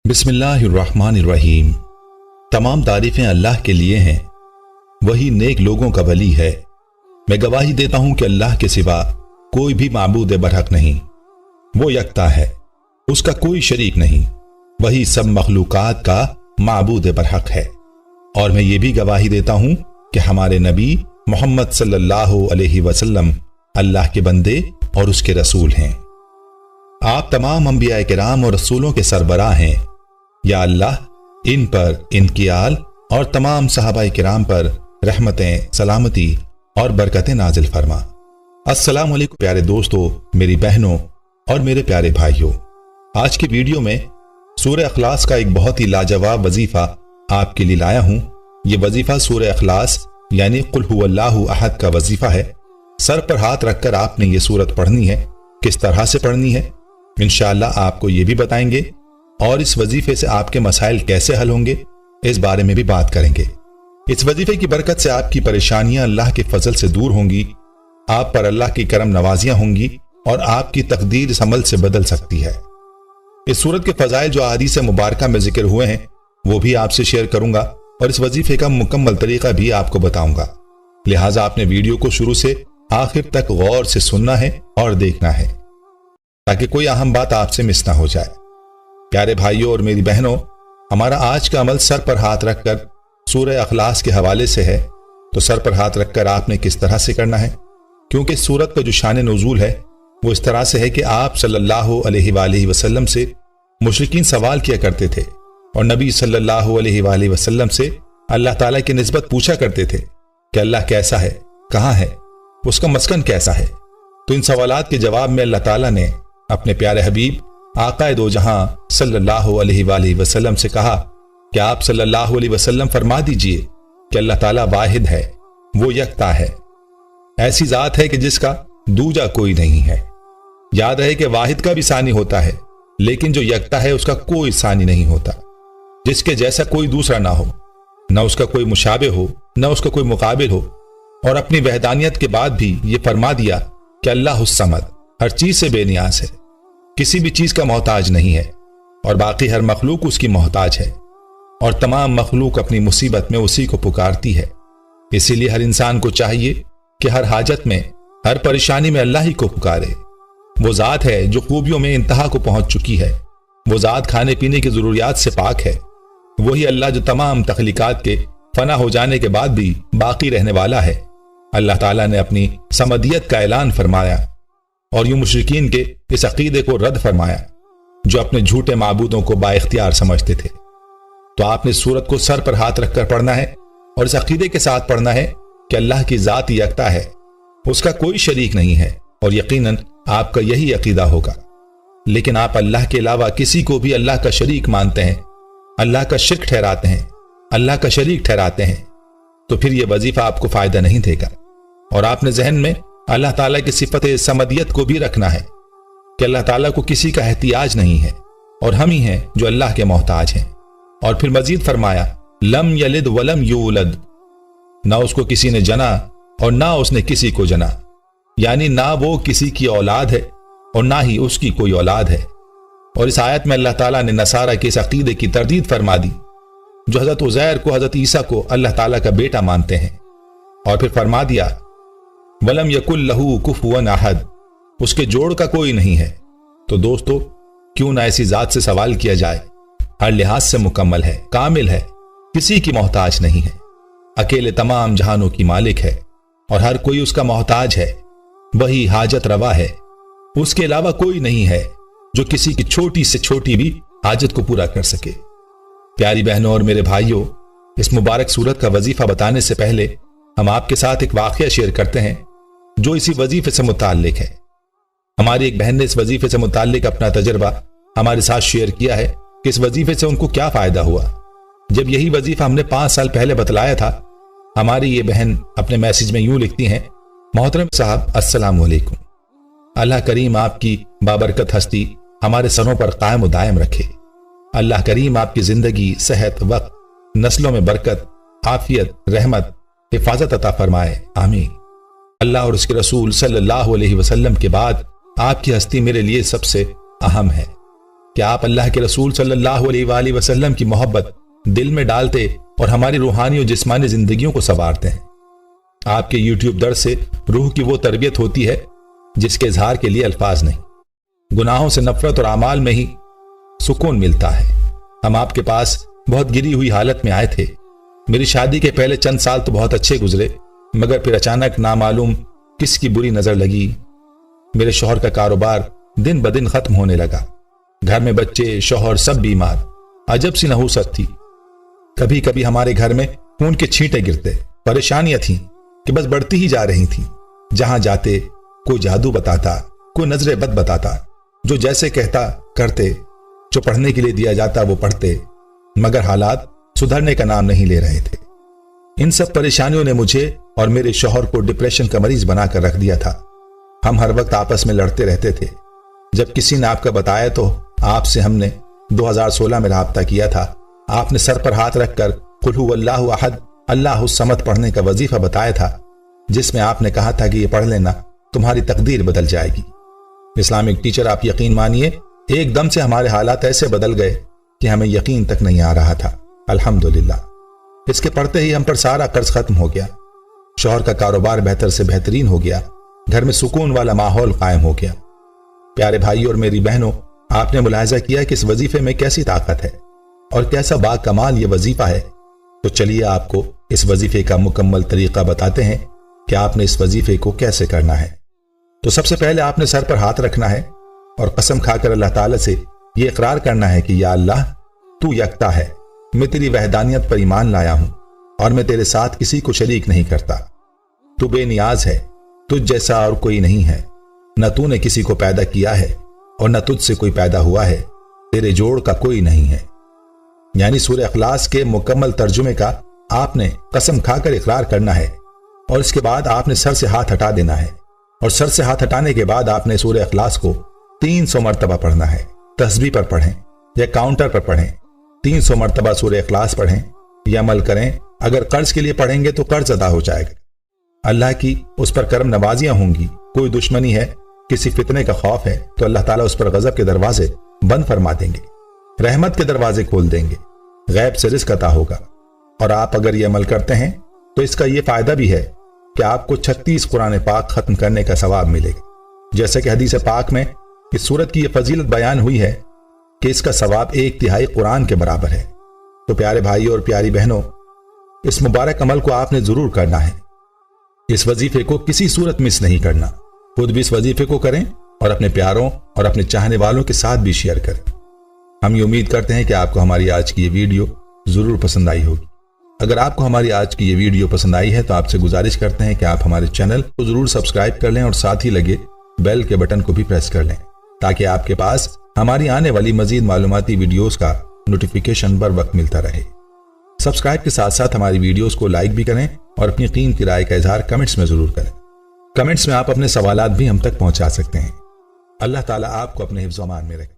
बिस्मिल्लाहिर्रहमानिर्रहीम। तमाम तारीफें अल्लाह के लिए हैं, वही नेक लोगों का वली है। मैं गवाही देता हूं कि अल्लाह के सिवा कोई भी माबूद बरहक नहीं, वो यकता है, उसका कोई शरीक नहीं, वही सब मखलूकात का माबूद बरहक है। और मैं ये भी गवाही देता हूं कि हमारे नबी मोहम्मद सल्लल्लाहु अलैहि वसल्लम अल्लाह के बंदे और उसके रसूल हैं। आप तमाम अंबिया किराम और रसूलों के सरबराह हैं। या अल्लाह इन पर, इनकी आल और तमाम सहाबाए किराम पर रहमतें, सलामती और बरकतें नाजिल फरमा। अस्सलाम वालेकुम प्यारे दोस्तों, मेरी बहनों और मेरे प्यारे भाइयों। आज की वीडियो में सूरह अखलास का एक बहुत ही लाजवाब वजीफा आपके लिए लाया हूं। यह वजीफा सूरह अखलास यानी कुल हुवल्लाहु अहद का वजीफा है। सर पर हाथ रखकर आपने ये सूरत पढ़नी है। किस तरह से पढ़नी है इंशाअल्लाह आपको ये भी बताएंगे, और इस वजीफे से आपके मसाइल कैसे हल होंगे इस बारे में भी बात करेंगे। इस वजीफे की बरकत से आपकी परेशानियां अल्लाह के फजल से दूर होंगी, आप पर अल्लाह की करम नवाजियां होंगी और आपकी तकदीर इस अमल से बदल सकती है। इस सूरत के फजाइल जो अहादीस मुबारका में जिक्र हुए हैं वो भी आपसे शेयर करूंगा और इस वजीफे का मुकम्मल तरीका भी आपको बताऊंगा। लिहाजा आपने वीडियो को शुरू से आखिर तक गौर से सुनना है और देखना है ताकि कोई अहम बात आपसे मिस ना हो जाए। प्यारे भाइयों और मेरी बहनों, हमारा आज का अमल सर पर हाथ रखकर सूरह अखलास के हवाले से है। तो सर पर हाथ रखकर आपने किस तरह से करना है, क्योंकि सूरत का जो शान नुज़ूल है वो इस तरह से है कि आप सल्लल्लाहु अलैहि वसल्लम से मुशरिकीन सवाल किया करते थे और नबी सल्लल्लाहु अलैहि वसल्लम से अल्लाह ताला की निस्बत पूछा करते थे कि अल्लाह कैसा है, कहाँ है, उसका मस्कन कैसा है। तो इन सवालात के जवाब में अल्लाह ताला ने अपने प्यारे हबीब आकाए दो जहां सल्लल्लाहु अलैहि वसल्लम से कहा कि आप सल्लल्लाहु अलैहि वसल्लम फरमा दीजिए कि अल्लाह ताला वाहिद है, वो यकता है, ऐसी जात है कि जिसका दूजा कोई नहीं है। याद रहे कि वाहिद का भी सानी होता है, लेकिन जो यकता है उसका कोई सानी नहीं होता, जिसके जैसा कोई दूसरा ना हो, न उसका कोई मुशाबे हो, न उसका कोई मुकाबिल हो। और अपनी वहदानियत के बाद भी ये फरमा दिया कि अल्लाह उस-समद, हर चीज से बेनियाज है, किसी भी चीज का मोहताज नहीं है और बाकी हर मखलूक उसकी मोहताज है और तमाम मखलूक अपनी मुसीबत में उसी को पुकारती है। इसीलिए हर इंसान को चाहिए कि हर हाजत में, हर परेशानी में अल्लाह ही को पुकारे। वो जात है जो खूबियों में इंतहा को पहुंच चुकी है, वो जात खाने पीने की जरूरियात से पाक है। वही अल्लाह जो तमाम तख्लीकात के फना हो जाने के बाद भी बाकी रहने वाला है। अल्लाह ताला ने अपनी समदियत का ऐलान फरमाया और यूं मुशरिकीन के इस अकीदे को रद्द फरमाया जो अपने झूठे माबूदों को बाइख्तियार समझते थे। तो आपने सूरत को सर पर हाथ रखकर पढ़ना है और इस अकीदे के साथ पढ़ना है कि अल्लाह की जात यकता है, उसका कोई शरीक नहीं है और यकीनन आपका यही अकीदा होगा। लेकिन आप अल्लाह के अलावा किसी को भी अल्लाह का शरीक मानते हैं, अल्लाह का शिर्क ठहराते हैं, अल्लाह का शरीक ठहराते हैं, तो फिर यह वजीफा आपको फायदा नहीं देगा। और आपने जहन में अल्लाह ताला की सिफत समदियत को भी रखना है कि अल्लाह ताला को किसी का एहतियाज नहीं है और हम ही हैं जो अल्लाह के मोहताज हैं। और फिर मजीद फरमाया लम यलिद वलम यूलद, ना उसको किसी ने जना और ना उसने किसी को जना, यानी ना वो किसी की औलाद है और ना ही उसकी कोई औलाद है। और इस आयत में अल्लाह ताला ने नसारा के इस अकीदे की तरदीद फरमा दी जो हजरत उज़ैर को, हजरत ईसा को अल्लाह ताला का बेटा मानते हैं। और फिर फरमा दिया वलम यकुल लहू कुफुवन अहद, उसके जोड़ का कोई नहीं है। तो दोस्तों, क्यों ना ऐसी जात से सवाल किया जाए, हर लिहाज से मुकम्मल है, कामिल है, किसी की मोहताज नहीं है, अकेले तमाम जहानों की मालिक है और हर कोई उसका मोहताज है, वही हाजत रवा है, उसके अलावा कोई नहीं है जो किसी की छोटी से छोटी भी हाजत को पूरा कर सके। प्यारी बहनों और मेरे भाइयों, इस मुबारक सूरत का वजीफा बताने से पहले हम आपके साथ एक वाकया शेयर करते हैं जो इसी वजीफे से मुताल्लिक है। हमारी एक बहन ने इस वजीफे से मुताल्लिक अपना तजर्बा हमारे साथ शेयर किया है कि इस वजीफे से उनको क्या फायदा हुआ। जब यही वजीफा हमने 5 साल पहले बतलाया था, हमारी ये बहन अपने मैसेज में यूं लिखती हैं, मोहतरम साहब अस्सलाम वालेकुम, अल्लाह करीम आपकी बाबरकत हस्ती हमारे सरों पर कायम व दायम रखे। अल्लाह करीम आपकी जिंदगी, सेहत, वक्त, नस्लों में बरकत, आफियत, रहमत, हिफाजत अता फरमाए, आमीन। अल्लाह और उसके रसूल सल्लल्लाहु अलैहि वसल्लम के बाद आपकी हस्ती मेरे लिए सबसे अहम है। کہ آپ اللہ کے رسول صلی اللہ علیہ وآلہ وسلم کی محبت دل میں ڈالتے اور ہماری روحانی اور جسمانی زندگیوں کو سنوارتے ہیں۔ آپ کے یوٹیوب درس سے روح کی وہ تربیت ہوتی ہے جس کے اظہار کے لیے الفاظ نہیں۔ گناہوں سے نفرت اور اعمال میں ہی سکون ملتا ہے۔ ہم آپ کے پاس بہت گری ہوئی حالت میں آئے تھے۔ میری شادی کے پہلے چند سال تو بہت اچھے گزرے، مگر پھر اچانک نامعلوم کس کی بری نظر لگی۔ میرے شوہر کا کاروبار دن بدن ختم ہونے لگا۔ گھر میں بچے، شوہر سب بیمار۔ عجب سی نحوست تھی۔ کبھی کبھی ہمارے گھر میں خون کے چھینٹے گرتے۔ پریشانیاں تھیں کہ بس بڑھتی ہی جا رہی تھیں۔ جہاں جاتے کوئی جادو بتاتا، کوئی نظر بد بتاتا، جو جیسے کہتا کرتے، جو پڑھنے کے لیے دیا جاتا وہ پڑھتے، مگر حالات سدھرنے کا نام نہیں لے رہے تھے۔ ان سب پریشانیوں نے مجھے اور میرے شوہر کو ڈپریشن کا مریض بنا کر رکھ دیا تھا۔ ہم ہر وقت آپس میں لڑتے رہتے تھے۔ جب کسی نے آپ کا بتایا تو آپ سے ہم نے 2016 میں رابطہ کیا تھا۔ آپ نے سر پر ہاتھ رکھ کر قل هو اللہ احد اللہ الصمد پڑھنے کا وظیفہ بتایا تھا، جس میں آپ نے کہا تھا کہ یہ پڑھ لینا تمہاری تقدیر بدل جائے گی۔ اسلامک ٹیچر، آپ یقین مانیے ایک دم سے ہمارے حالات ایسے بدل گئے کہ ہمیں یقین تک نہیں آ رہا تھا۔ الحمدللہ اس کے پڑھتے ہی ہم پر سارا قرض ختم ہو گیا۔ شوہر کا کاروبار بہتر سے بہترین ہو گیا۔ گھر میں سکون والا ماحول قائم ہو گیا۔ پیارے بھائی اور میری بہنوں، آپ نے ملاحظہ کیا کہ اس وظیفے میں کیسی طاقت ہے اور کیسا با کمال یہ وظیفہ ہے۔ تو چلیے آپ کو اس وظیفے کا مکمل طریقہ بتاتے ہیں کہ آپ نے اس وظیفے کو کیسے کرنا ہے۔ تو سب سے پہلے آپ نے سر پر ہاتھ رکھنا ہے اور قسم کھا کر اللہ تعالیٰ سے یہ اقرار کرنا ہے کہ یا اللہ، تو یکتا ہے، میں تیری وحدانیت پر ایمان لایا ہوں اور میں تیرے ساتھ کسی کو شریک نہیں کرتا۔ تو بے نیاز ہے، تجھ جیسا اور کوئی نہیں ہے۔ نہ تو نے کسی کو پیدا کیا ہے اور نہ تجھ سے کوئی پیدا ہوا ہے، تیرے جوڑ کا کوئی نہیں ہے۔ یعنی سورہ اخلاص کے مکمل ترجمے کا آپ نے قسم کھا کر اقرار کرنا ہے، اور اس کے بعد آپ نے سر سے ہاتھ ہٹا دینا ہے، اور سر سے ہاتھ ہٹانے کے بعد آپ نے سورہ اخلاص کو 300 مرتبہ پڑھنا ہے۔ تسبیح پر پڑھیں یا کاؤنٹر پر پڑھیں، 300 مرتبہ سورہ اخلاص پڑھیں۔ یہ عمل کریں۔ اگر قرض کے لیے پڑھیں گے تو قرض ادا ہو جائے گا۔ اللہ کی اس پر کرم نوازیاں ہوں گی۔ کوئی دشمنی ہے، کسی فتنے کا خوف ہے تو اللہ تعالیٰ اس پر غضب کے دروازے بند فرما دیں گے، رحمت کے دروازے کھول دیں گے، غیب سے رزق عطا ہوگا۔ اور آپ اگر یہ عمل کرتے ہیں تو اس کا یہ فائدہ بھی ہے کہ آپ کو 36 قرآن پاک ختم کرنے کا ثواب ملے گا۔ جیسے کہ حدیث پاک میں اس سورت کی یہ فضیلت بیان ہوئی ہے کہ اس کا ثواب 1/3 قرآن کے برابر ہے۔ تو پیارے بھائی اور پیاری بہنوں، اس مبارک عمل کو آپ نے ضرور کرنا ہے۔ اس وظیفے کو کسی صورت مس نہیں کرنا۔ خود بھی اس وظیفے کو کریں اور اپنے پیاروں اور اپنے چاہنے والوں کے ساتھ بھی شیئر کریں۔ ہم یہ امید کرتے ہیں کہ آپ کو ہماری آج کی یہ ویڈیو ضرور پسند آئی ہوگی۔ اگر آپ کو ہماری آج کی یہ ویڈیو پسند آئی ہے تو آپ سے گزارش کرتے ہیں کہ آپ ہمارے چینل کو ضرور سبسکرائب کر لیں اور ساتھ ہی لگے بیل کے بٹن کو بھی پریس کر لیں، تاکہ آپ کے پاس ہماری آنے والی مزید معلوماتی ویڈیوز کا نوٹیفیکیشن بر وقت ملتا رہے۔ سبسکرائب کے ساتھ ساتھ ہماری ویڈیوز کو لائک بھی کریں اور اپنی قیمتی رائے کا اظہار کمنٹس میں ضرور کریں۔ کمنٹس میں آپ اپنے سوالات بھی ہم تک پہنچا سکتے ہیں۔ اللہ تعالیٰ آپ کو اپنے حفظ و امان میں رکھے۔